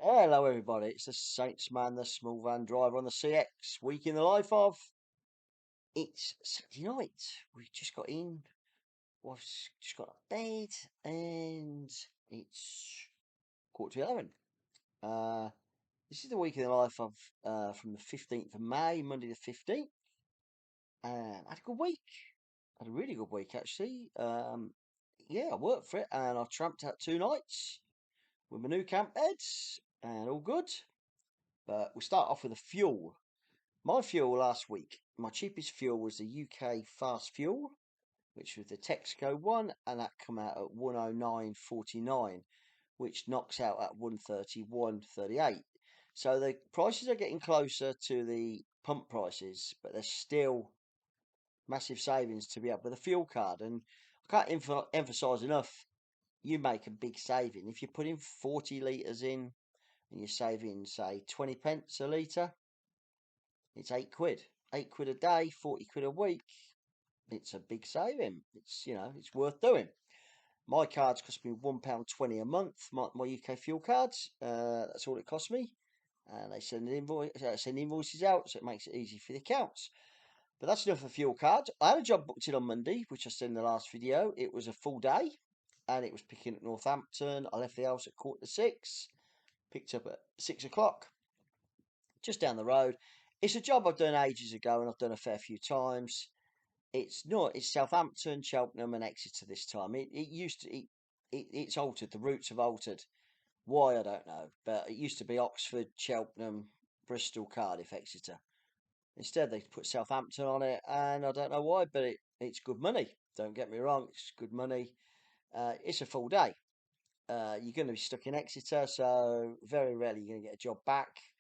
Hello, everybody. It's the Saints man, the small van driver on the CX. Week in the life of. It's Saturday night. We just got in. Wife's just got up bed, and it's 11:15. Uh, this is the week in the life of from the 15th of May, Monday the 15th. And I had a good week. I had a really good week actually. Yeah, I worked for it, and I tramped out 2 nights with my new camp beds, and all good. But we'll start off with the fuel. My fuel last week, my cheapest fuel was the UK fast fuel, which was the Texaco one, and that come out at 109.49, which knocks out at 131.38. So the prices are getting closer to the pump prices, but there's still massive savings to be up with a fuel card. And I can't emphasize enough, you make a big saving. If you're putting 40 litres in and you're saving, say, 20 pence a litre, it's £8. £8 a day, 40 quid a week. It's a big saving. It's worth doing. My cards cost me £1.20 a month. My UK fuel cards. That's all it cost me. And they send invoices out, so it makes it easy for the accounts. But that's enough for fuel cards. I had a job booked in on Monday, which I said in the last video. It was a full day, and it was picking at Northampton. I left the house at 5:45. Picked up at 6 o'clock, just down the road. It's a job I've done ages ago, and I've done a fair few times. It's Southampton, Cheltenham, and Exeter this time. It's altered. The routes have altered. Why, I don't know, but it used to be Oxford, Cheltenham, Bristol, Cardiff, Exeter. Instead, they put Southampton on it, and I don't know why, but it's good money. Don't get me wrong, it's good money. It's a full day. You're going to be stuck in Exeter, so very rarely you're going to get a job back.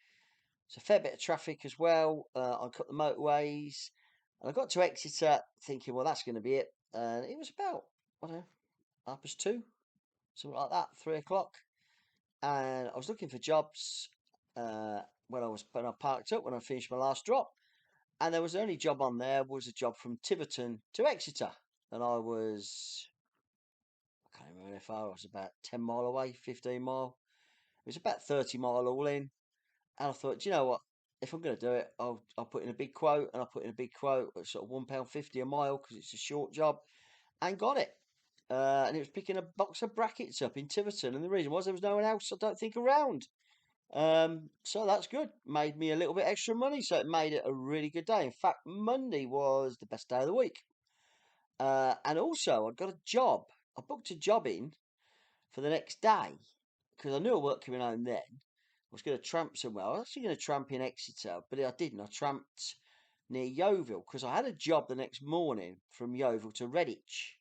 It's a fair bit of traffic as well. I cut the motorways, and I got to Exeter thinking, well, that's going to be it. And it was about, I don't know, 2:30, something like that, 3 o'clock. And I was looking for jobs when I parked up, when I finished my last drop. And there was the only job on there was a job from Tiverton to Exeter. And I can't remember how far, I was about 10 mile away, 15 mile. It was about 30 mile all in. And I thought, do you know what? If I'm going to do it, I'll put in a big quote, and I put in a big quote at sort of £1.50 a mile because it's a short job, and got it. And it was picking a box of brackets up in Tiverton, and the reason was there was no one else, I don't think, around. So that's good. Made me a little bit extra money, so it made it a really good day. In fact, Monday was the best day of the week. And also, I got a job. I booked a job in for the next day because I knew I weren't coming home then. I was going to tramp somewhere. I was actually going to tramp in Exeter, but I didn't. I tramped near Yeovil because I had a job the next morning from Yeovil to Redditch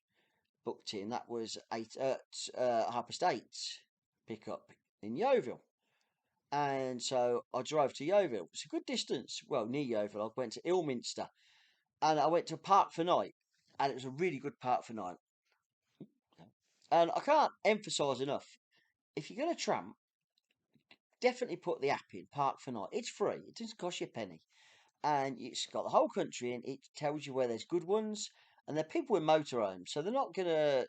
booked in. That was 8:30 pick up in Yeovil. And so I drove to Yeovil. It's a good distance. Well, near Yeovil. I went to Ilminster, and I went to Park for Night, and it was a really good Park for Night. And I can't emphasise enough, if you're going to tramp, definitely put the app in, Park for Night. It's free. It doesn't cost you a penny. And it's got the whole country in. It tells you where there's good ones. And they're people with motorhomes. So they're not going to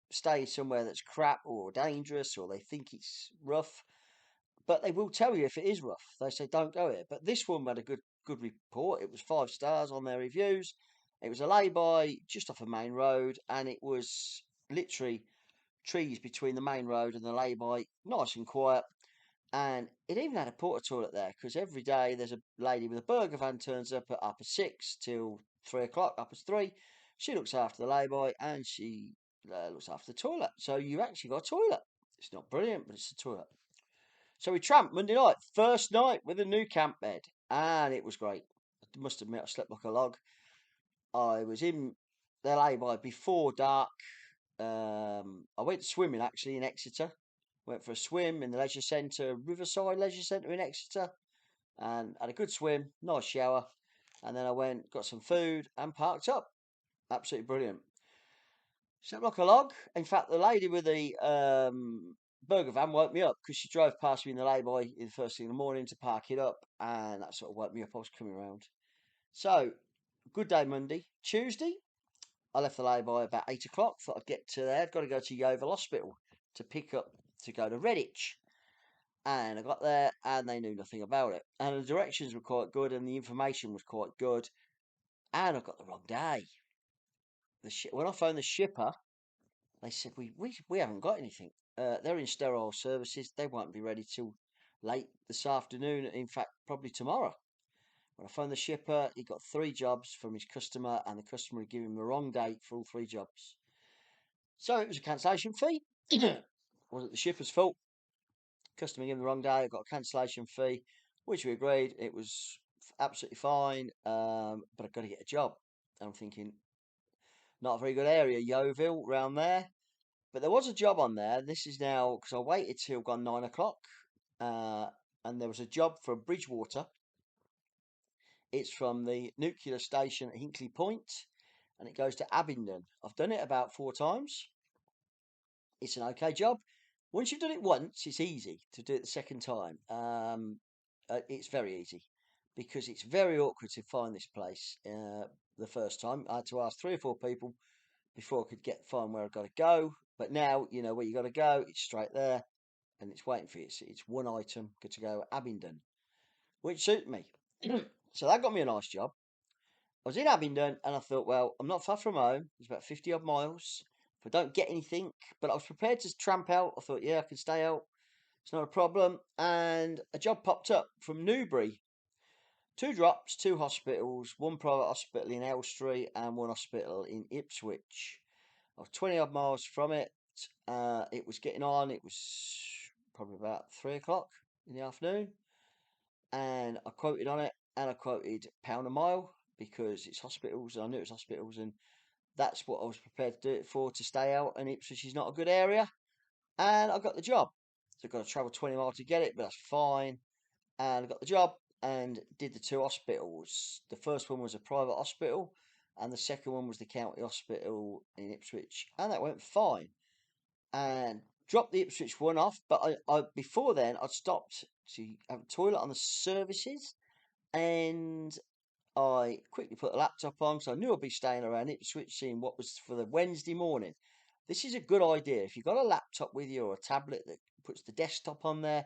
stay somewhere that's crap or dangerous or they think it's rough. But they will tell you if it is rough. They say, don't go here. But this one had a good report. It was 5 stars on their reviews. It was a lay-by just off a main road. And it was literally trees between the main road and the lay-by. Nice and quiet. And it even had a porta toilet there because every day there's a lady with a burger van turns up at 6 till 3 o'clock, 3. She looks after the lay-by and she looks after the toilet. So you actually got a toilet. It's not brilliant, but it's a toilet. So we tramped Monday night, first night with a new camp bed, and it was great. I must admit, I slept like a log. I was in the lay-by before dark. I went swimming actually in Exeter. Went for a swim in the leisure centre, Riverside Leisure Centre in Exeter, and had a good swim, nice shower. And then I went, got some food, and parked up. Absolutely brilliant. Slept like a log. In fact, the lady with the burger van woke me up because she drove past me in the lay-by the first thing in the morning to park it up, and that sort of woke me up. I was coming around. So, good day Monday. Tuesday, I left the lay-by about 8 o'clock. Thought I'd get to there. I've got to go to Yeovil Hospital to pick up to go to Redditch. And I got there and they knew nothing about it. And the directions were quite good and the information was quite good. And I got the wrong day. When I phoned the shipper, they said, we haven't got anything. They're in sterile services. They won't be ready till late this afternoon. In fact, probably tomorrow. When I phoned the shipper, he got 3 jobs from his customer, and the customer had given him the wrong date for all 3 jobs. So it was a cancellation fee. Wasn't the shipper's fault. Customer gave him the wrong day. I got a cancellation fee, which we agreed. It was absolutely fine, but I've got to get a job. And I'm thinking, not a very good area, Yeovil, round there. But there was a job on there. This is now because I waited till gone 9 o'clock, uh, and there was a job for Bridgewater. It's from the nuclear station at Hinkley Point, and it goes to Abingdon. I've done it about 4 times. It's an okay job. Once you've done it once, it's easy to do it the second time. It's very easy because it's very awkward to find this place the first time. I had to ask 3 or 4 people before I could find where I've got to go. But now you know where you got to go. It's straight there, and it's waiting for you. It's one item. Good to go. Abingdon, which suited me. So that got me a nice job. I was in Abingdon, and I thought, well, I'm not far from home. It's about 50 odd miles. If I don't get anything, but I was prepared to tramp out. I thought, yeah, I can stay out. It's not a problem. And a job popped up from Newbury. 2 drops, 2 hospitals, one private hospital in Elstree and one hospital in Ipswich. I was 20 odd miles from it. It was getting on. It was probably about 3 o'clock in the afternoon. And I quoted on it, and I quoted £1 a mile because it's hospitals. And I knew it was hospitals, and that's what I was prepared to do it for, to stay out. And Ipswich is not a good area. And I got the job. So I've got to travel 20 miles to get it, but that's fine. And I got the job and did the 2 hospitals. The first one was a private hospital, and the second one was the county hospital in Ipswich, and that went fine. And dropped the Ipswich one off, but I before then I'd stopped to have a toilet on the services, and I quickly put the laptop on because I knew I'd be staying around Ipswich, seeing what was for the Wednesday morning. This is a good idea. If you've got a laptop with you or a tablet that puts the desktop on there,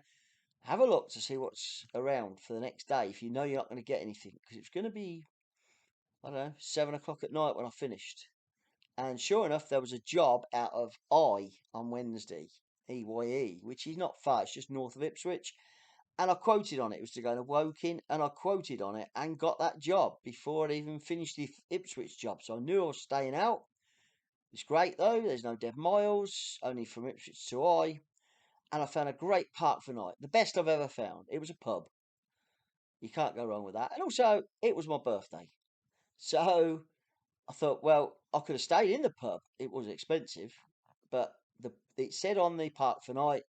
have a look to see what's around for the next day if you know you're not going to get anything, because it's going to be, I don't know, 7 o'clock at night when I finished. And sure enough, there was a job out of on Wednesday, EYE, which is not far, it's just north of Ipswich. And I quoted on it. It was to go to Woking, and I quoted on it and got that job before I'd even finished the Ipswich job. So I knew I was staying out. It's great though, there's no dead miles, only from Ipswich to and I found a great park for night. The best I've ever found. It was a pub. You can't go wrong with that. And also, it was my birthday. So I thought, well, I could have stayed in the pub. It was expensive, but it said on the park for night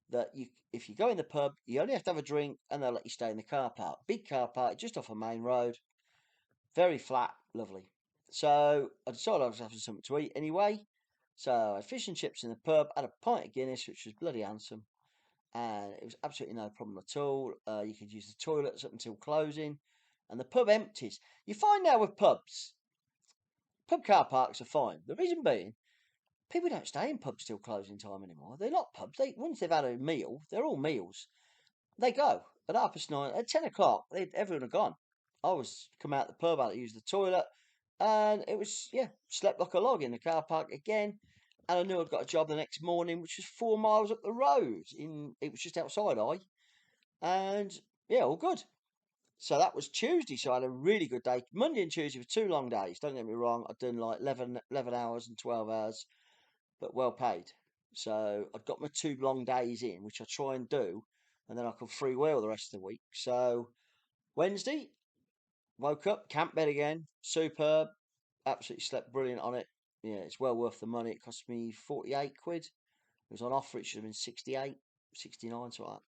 that if you go in the pub, you only have to have a drink, and they'll let you stay in the car park. Big car park, just off a main road, very flat, lovely. So I decided I was having something to eat anyway. So I had fish and chips in the pub, had a pint of Guinness, which was bloody handsome, and it was absolutely no problem at all. You could use the toilets up until closing, and the pub empties. You find now with pubs, pub car parks are fine. The reason being, people don't stay in pubs till closing time anymore. They're not pubs. Once they've had a meal, they're all meals. They go at 9:30, at 10 o'clock. Everyone had gone. I was come out the pub, I had to use the toilet, and it was, yeah, slept like a log in the car park again. And I knew I'd got a job the next morning, which was 4 miles up the road. It was just outside and yeah, all good. So that was Tuesday. So I had a really good day. Monday and Tuesday were 2 long days. Don't get me wrong. I'd done like 11 hours and 12 hours, but well paid. So I'd got my 2 long days in, which I try and do, and then I can freewheel the rest of the week. So Wednesday, woke up, camp bed again, superb, absolutely slept brilliant on it. Yeah, it's well worth the money. It cost me 48 quid. It was on offer. It should have been 68, 69, something like that.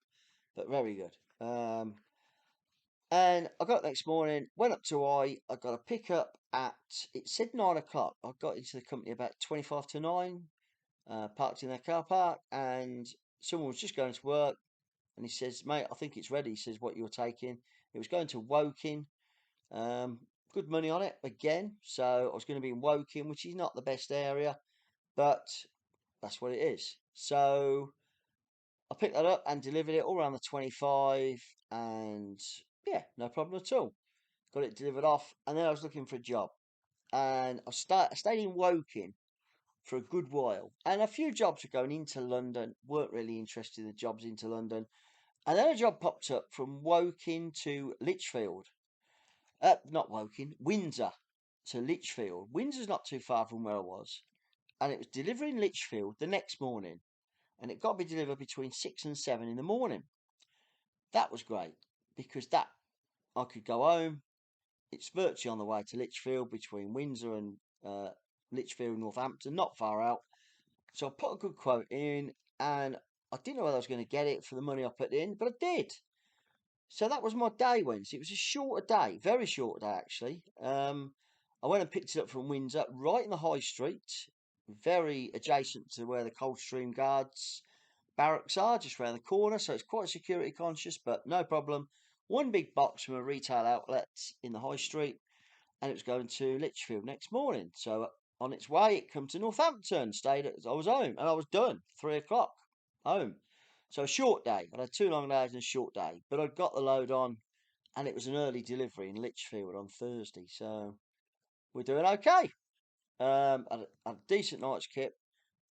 But very good. And I got next morning, went up to I got a pickup at, it said 9 o'clock. I got into the company about 25 to 9, parked in their car park, and someone was just going to work. And he says, mate, I think it's ready. He says, what you're taking. It was going to Woking. Good money on it again. So I was going to be in Woking, which is not the best area, but that's what it is. So I picked that up and delivered it all around the 25, and yeah, no problem at all. Got it delivered off, and then I was looking for a job, and I stayed in Woking for a good while, and a few jobs were going into London. Weren't really interested in the jobs into London, and then a job popped up from Woking to Lichfield. Not Woking, Windsor to Lichfield. Windsor's not too far from where I was, and it was delivering Lichfield the next morning, and it got to be delivered between 6 and 7 in the morning. That was great because that I could go home. It's virtually on the way to Lichfield between Windsor and Lichfield, Northampton, not far out. So I put a good quote in, and I didn't know whether I was going to get it for the money I put in, but I did. So that was my day Wednesday. It was a shorter day, very short day actually. I went and picked it up from Windsor, right in the high street, very adjacent to where the Coldstream Guards barracks are, just round the corner. So it's quite security conscious, but no problem. One big box from a retail outlet in the high street, and it was going to Lichfield next morning. So on its way, it come to Northampton. I was home, and I was done. 3 o'clock, home. So a short day. I had 2 long days and a short day, but I got the load on, and it was an early delivery in Lichfield on Thursday. So we're doing okay. Had a decent night's kip,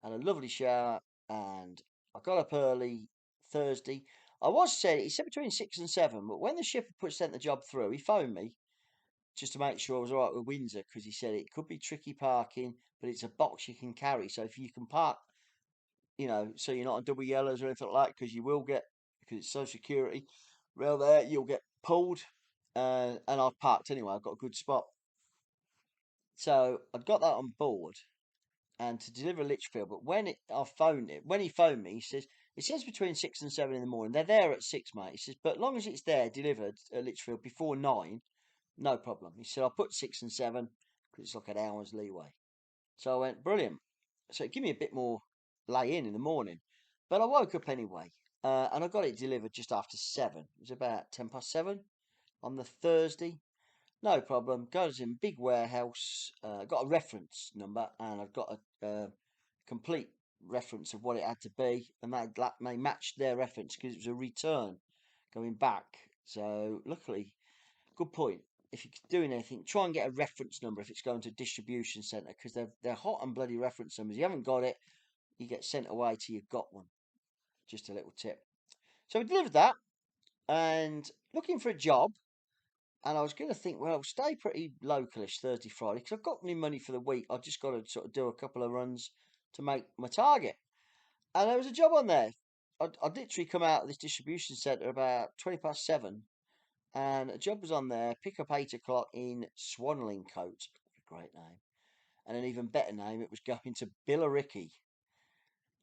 had a lovely shower, and I got up early Thursday. He said between 6 and 7, but when the shipper sent the job through, he phoned me just to make sure I was all right with Windsor, because he said it could be tricky parking, but it's a box you can carry. So if you can park, so you're not on double yellows or anything like that, because you will get, because it's social security, rail there, you'll get pulled. And I've parked anyway, I've got a good spot. So I'd got that on board and to deliver Lichfield. But when he phoned me, he says, it says between 6 and 7 in the morning. They're there at 6, mate. He says, but as long as it's there delivered at Lichfield before 9, no problem. He said, I'll put 6 and 7 because it's like an hour's leeway. So I went, brilliant. So it gave me a bit more lay in the morning. But I woke up anyway, and I got it delivered just after 7. It was about 7:10 on the Thursday. No problem. Goes in big warehouse. Got a reference number, and I've got a complete reference of what it had to be, and they matched their reference because it was a return going back. So luckily, good point. If you're doing anything, try and get a reference number if it's going to a distribution centre, because they're hot and bloody reference numbers. You haven't got it, you get sent away till you've got one. Just a little tip. So we delivered that, and looking for a job. And I was going to think, well, I'll stay pretty localish Thursday, Friday, because I've got any money for the week. I've just got to sort of do a couple of runs to make my target. And there was a job on there. I'd literally come out of this distribution centre about 20 past 7, and a job was on there, pick up 8 o'clock in Swanlingcote. Great name. And an even better name, it was going to Billericay.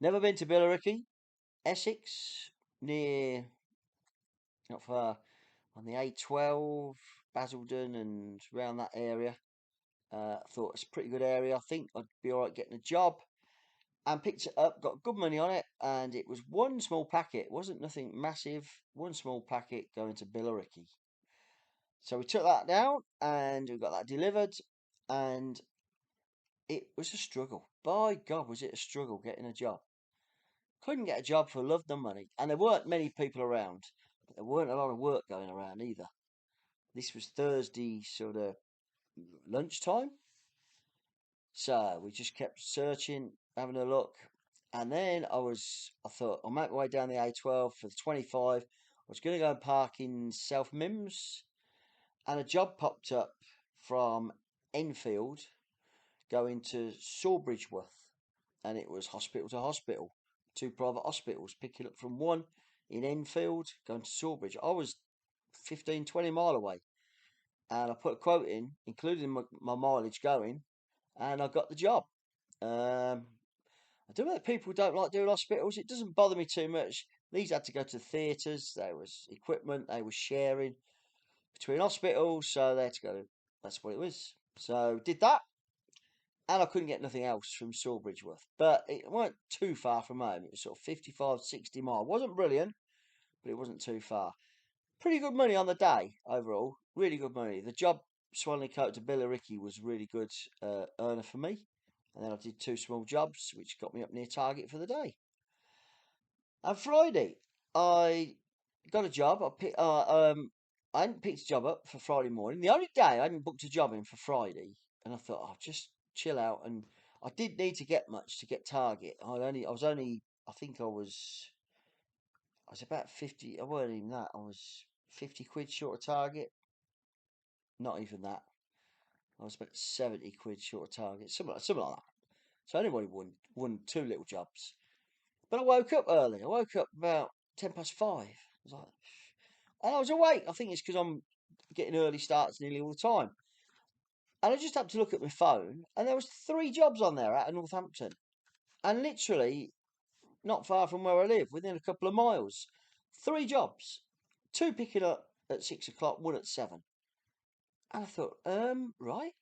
Never been to Billericay, Essex, near, not far, on the A12, Basildon, and around that area. Thought it's a pretty good area. I think I'd be all right getting a job. And picked it up, got good money on it, and it was one small packet. It wasn't nothing massive. One small packet going to Billericay. So we took that down, and we got that delivered, and it was a struggle. By God, was it a struggle getting a job. Couldn't get a job for love nor money. And there weren't many people around. But there weren't a lot of work going around either. This was Thursday, sort of lunchtime. So we just kept searching, having a look. And then I thought, I'll make my way down the A12 for the 25. I was going to go and park in South Mims. And a job popped up from Enfield going to Sawbridgeworth. And it was hospital to hospital. 2 private hospitals, picking up from one in Enfield, going to Sawbridge. I was 15, 20 mile away. And I put a quote in, including my mileage going, and I got the job. I don't know if people don't like doing hospitals. It doesn't bother me too much. These had to go to theatres. There was equipment they were sharing between hospitals, so they had to go. That's what it was. So did that, and I couldn't get nothing else from Sawbridgeworth. But it weren't too far from home. It was sort of 55, 60 mile. It wasn't brilliant, but it wasn't too far. Pretty good money on the day overall. Really good money. The job Swanley to Billericay was really good earner for me. And then I did 2 small jobs, which got me up near target for the day. And Friday, I got a job. I hadn't picked a job up for Friday morning. The only day I hadn't booked a job in for Friday, and I thought, oh, just chill out. And I didn't need to get much to get target. I was only, I think I was about 50. I wasn't even that. I was 50 quid short of target. Not even that. I was about 70 quid short of target. Something like that. So anybody won two little jobs. But I woke up early. I woke up about 5:10. I was like, and I was awake. I think it's because I'm getting early starts nearly all the time. And I just happened to look at my phone, and there was three jobs on there out of Northampton, and literally not far from where I live, within a couple of miles. Three jobs, two picking up at 6 o'clock, one at 7. And I thought, right.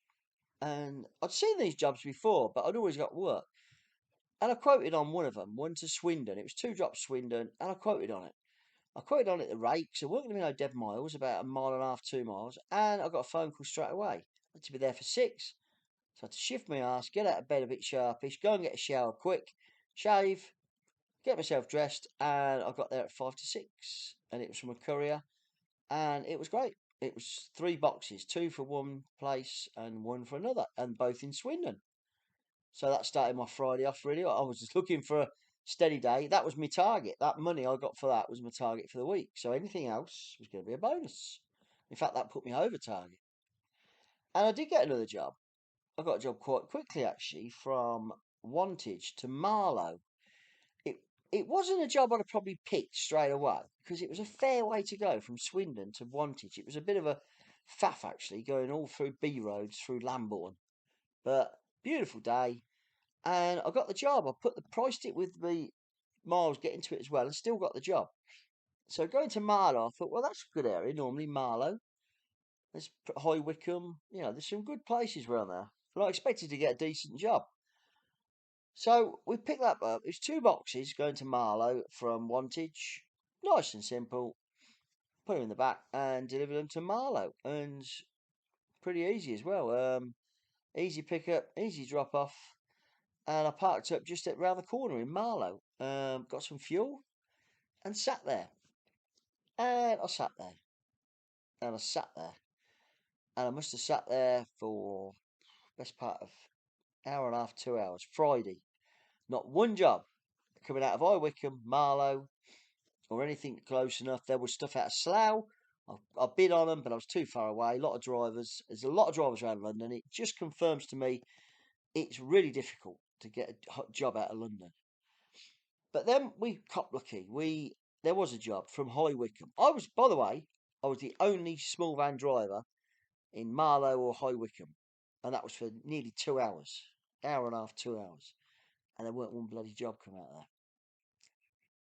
And I'd seen these jobs before, but I'd always got work. And I quoted on one of them, one to Swindon. It was two drops Swindon, and I quoted on it. I quoted on it the rate, so it weren't going to be no dead miles, about a mile and a half, 2 miles. And I got a phone call straight away. I had to be there for 6. So I had to shift my ass, get out of bed a bit sharpish, go and get a shower quick, shave, get myself dressed, and I got there at 5 to 6. And it was from a courier, and it was great. It was 3 boxes, two for one place and one for another, and both in Swindon. So that started my Friday off really. I was just looking for a steady day. That was my target. That money I got for that was my target for the week. So anything else was going to be a bonus. In fact, that put me over target. And I did get another job. I got a job quite quickly actually from Wantage to Marlow. It it wasn't a job I'd have probably picked straight away because it was a fair way to go from Swindon to Wantage. It was a bit of a faff actually, going all through B roads through Lambourne. But beautiful day, and I got the job. I priced it with the miles getting to it as well, and still got the job. So going to Marlow, I thought, well, that's a good area. Normally Marlow, there's High Wycombe. There's some good places around there. But I expected to get a decent job. So we picked that up. It's 2 boxes going to Marlow from Wantage. Nice and simple. Put them in the back and deliver them to Marlow, and pretty easy as well. Easy pickup, easy drop off. And I parked up just round the corner in Marlow. Got some fuel and sat there. And I sat there. And I sat there. And I must have sat there for best part of hour and a half, 2 hours. Friday. Not one job coming out of High Wycombe, Marlow, or anything close enough. There was stuff out of Slough. I bid on them, but I was too far away. A lot of drivers. There's a lot of drivers around London. It just confirms to me it's really difficult to get a job out of London. But then we cop lucky. There was a job from High Wycombe. By the way, I was the only small van driver in Marlow or High Wycombe, and that was for nearly 2 hours, hour and a half, 2 hours, and there weren't one bloody job come out there.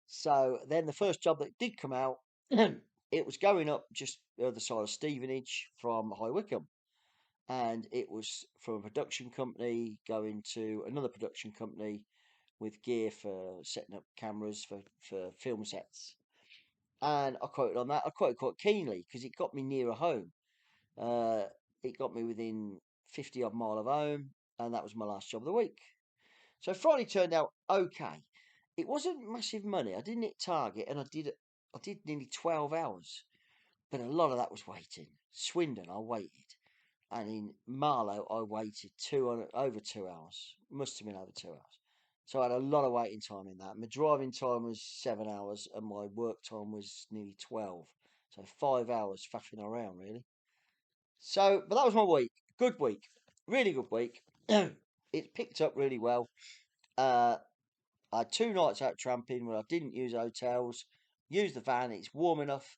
So then the first job that did come out, it was going up just the other side of Stevenage from High Wycombe, and it was from a production company going to another production company with gear for setting up cameras for film sets. And I quoted on that. I quoted quite keenly because it got me nearer home. Uh, it got me within 50 odd mile of home, and that was my last job of the week. So Friday turned out okay. It wasn't massive money. I didn't hit target, and I did nearly 12 hours, but a lot of that was waiting. Swindon, I waited, and in Marlow, I waited over 2 hours. Must have been over 2 hours. So I had a lot of waiting time in that. My driving time was 7 hours, and my work time was nearly 12. So 5 hours faffing around, really. So, but that was my week. Good week. Really good week. It picked up really well. Uh, I had 2 nights out tramping where I didn't use hotels. Used the van. It's warm enough.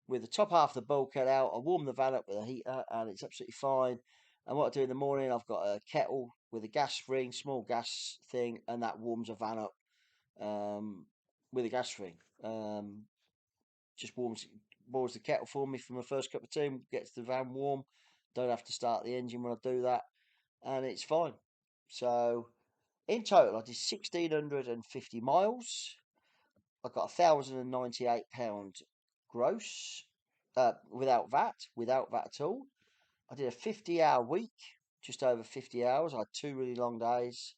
With the top half of the bulkhead out, I warm the van up with a heater, and it's absolutely fine. And what I do in the morning, I've got a kettle with a gas ring, small gas thing, and that warms a van up with a gas ring. Just boils the kettle for me for my first cup of tea, gets the van warm. Don't have to start the engine when I do that, and it's fine. So in total, I did 1,650 miles. I got £1,098 gross without VAT at all. I did a 50-hour week, just over 50 hours. I had 2 really long days.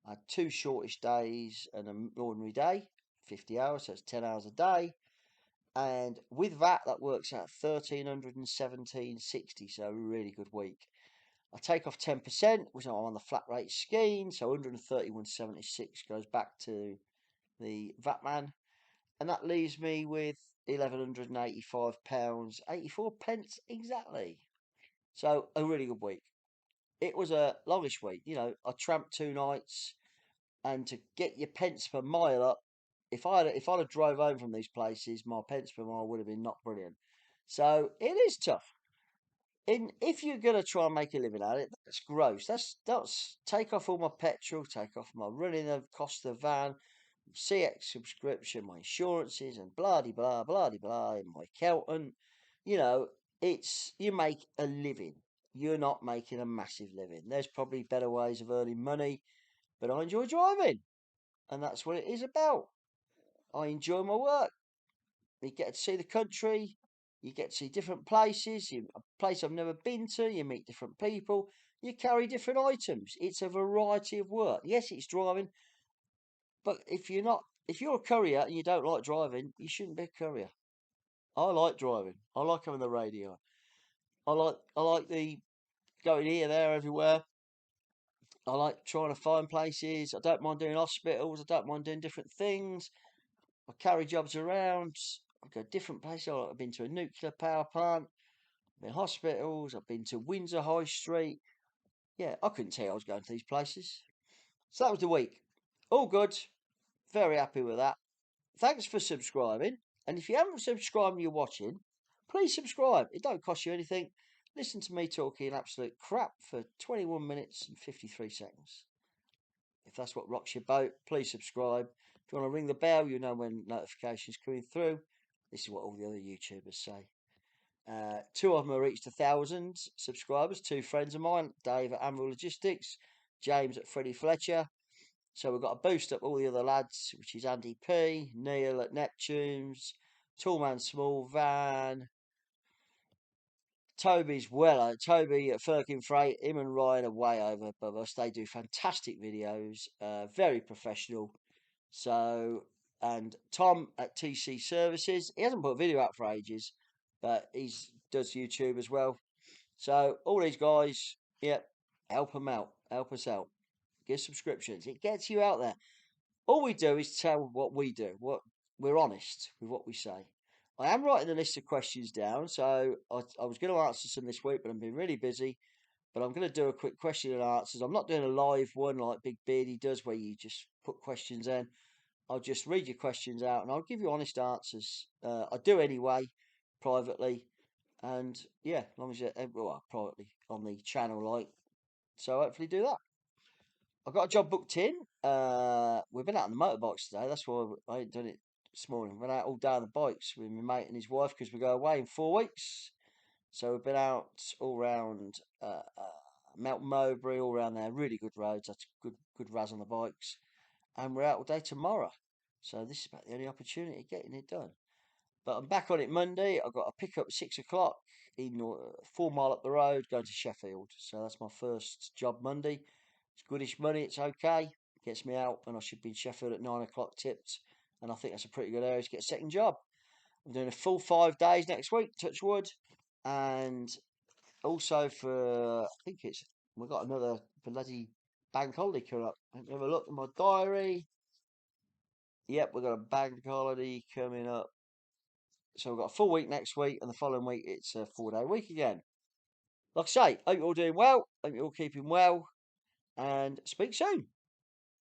I had 2 shortish days and an ordinary day. 50 hours, so it's 10 hours a day. And with that, that works out 1,317.60, so a really good week. I take off 10%, which I'm on the flat rate scheme, so 131.76 goes back to the VAT man, and that leaves me with £1,185, 84 pence exactly. So a really good week. It was a longish week. I tramped 2 nights, and to get your pence per mile up, if I'd have drove home from these places, my pence per mile would have been not brilliant. So it is tough. If you're gonna try and make a living at it, that's gross. That's take off all my petrol, take off my running the cost of the van, CX subscription, my insurances, and blah de blah blah de blah, and my accountant. You know, it's you make a living. You're not making a massive living. There's probably better ways of earning money, but I enjoy driving, and that's what it is about. I enjoy my work. You get to see the country. You get to see different places. A place I've never been to. You meet different people. You carry different items. It's a variety of work. Yes, it's driving, but if you're a courier and you don't like driving, you shouldn't be a courier. I like driving. I like having the radio. I like the going here, there, everywhere. I like trying to find places. I don't mind doing hospitals. I don't mind doing different things. I carry jobs around. I go different places. I've been to a nuclear power plant. I've been hospitals. I've been to Windsor High Street. Yeah, I couldn't tell you I was going to these places. So that was the week. All good. Very happy with that. Thanks for subscribing. And if you haven't subscribed and you're watching, please subscribe. It don't cost you anything. Listen to me talking absolute crap for 21 minutes and 53 seconds. If that's what rocks your boat, please subscribe. If you want to ring the bell, you know when notifications coming through. This is what all the other YouTubers say. Two of them have reached 1,000 subscribers. Two friends of mine, Dave at Anvil Logistics, James at Freddie Fletcher. So we've got to boost up all the other lads, which is Andy P, Neil at Neptunes, Tallman Small Van, Toby at Firkin Freight. Him and Ryan are way over above us. They do fantastic videos, very professional. So, and Tom at TC Services, he hasn't put a video out for ages, but he's does YouTube as well. So all these guys, yep, help them out, help us out, give subscriptions. It gets you out there. All we do is tell what we do. What we're honest with what we say. I am writing a list of questions down, so I was going to answer some this week, but I've been really busy. But I'm going to do a quick question and answers. I'm not doing a live one like Big Beardy does, where you just put questions in. I'll just read your questions out and I'll give you honest answers. I do anyway, privately, and yeah, as long as you well, privately on the channel, like so. Hopefully, do that. I've got a job booked in. We've been out on the motorbikes today. That's why I ain't done it this morning. Went out all day on the bikes with my mate and his wife because we go away in 4 weeks. So we've been out all round Mount Mowbray, all around there. Really good roads. That's good raz on the bikes. And we're out all day tomorrow. So this is about the only opportunity of getting it done. But I'm back on it Monday. I've got a pick up at 6 o'clock in 4 mile up the road going to Sheffield. So that's my first job Monday. It's goodish money. It's okay. Gets me out, and I should be in Sheffield at 9 o'clock tipped. And I think that's a pretty good area to get a second job. I'm doing a full 5 days next week, touch wood. And also for, I think we've got another bloody bank holiday coming up. Let me have a look at my diary. Yep, we've got a bank holiday coming up. So we've got a full week next week, and the following week it's a 4 day week again. Like I say, hope you're all doing well. Hope you're all keeping well, and speak soon.